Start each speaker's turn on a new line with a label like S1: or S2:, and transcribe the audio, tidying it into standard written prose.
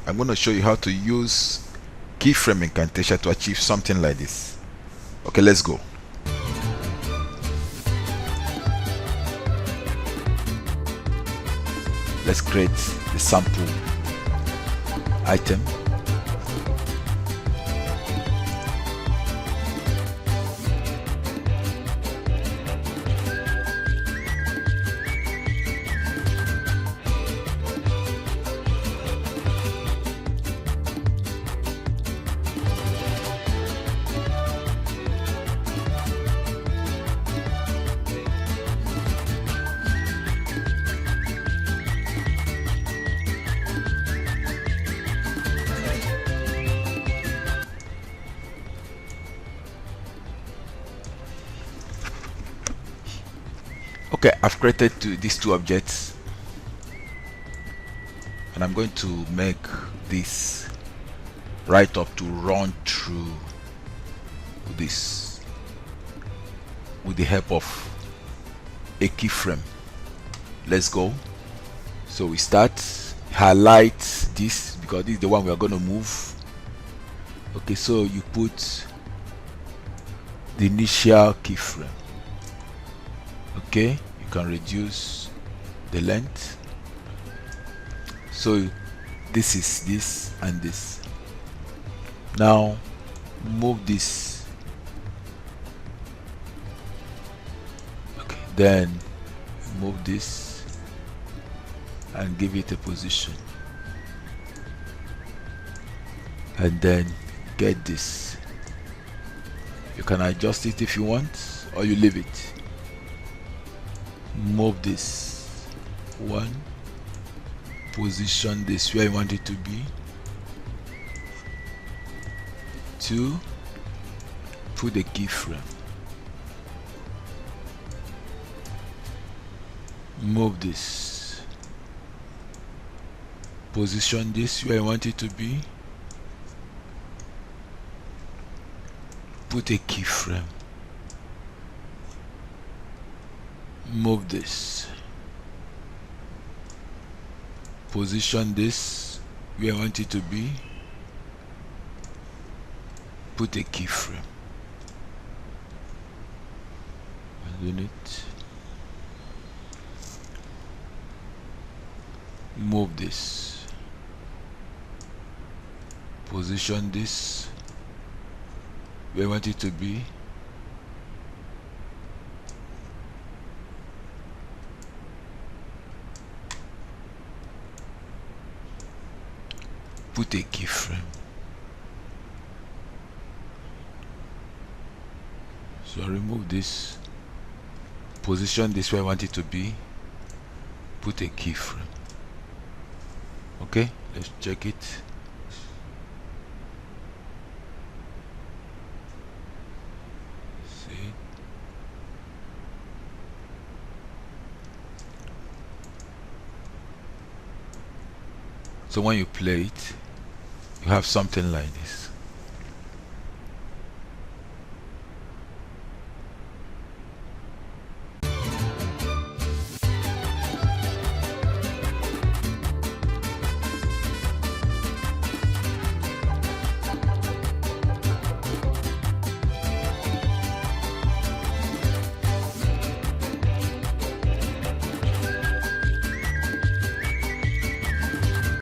S1: I'm going to show you how to use keyframe in Camtasia to achieve something like this. Okay, let's go. Let's create the sample item. Okay, I've created these two objects, and I'm going to make this write up to run through this with the help of a keyframe. Let's go. So we start, highlight this because this is the one we are going to move. Okay, so you put the initial keyframe. Okay, you can reduce the length. So this is this and this. Now move this. Okay, then move this and give it a position, and then get this. You can adjust it if you want, or you leave it. Move this one, position this where you want it to be. 2, put the keyframe. Move this, position this where you want it to be. Put a keyframe. Move this, position this where I want it to be. Put a keyframe. Move this, position this where I want it to be. Put a keyframe. So remove this, position this where I want it to be. Put a keyframe. Okay, let's check it. See. So when you play it, you have something like this.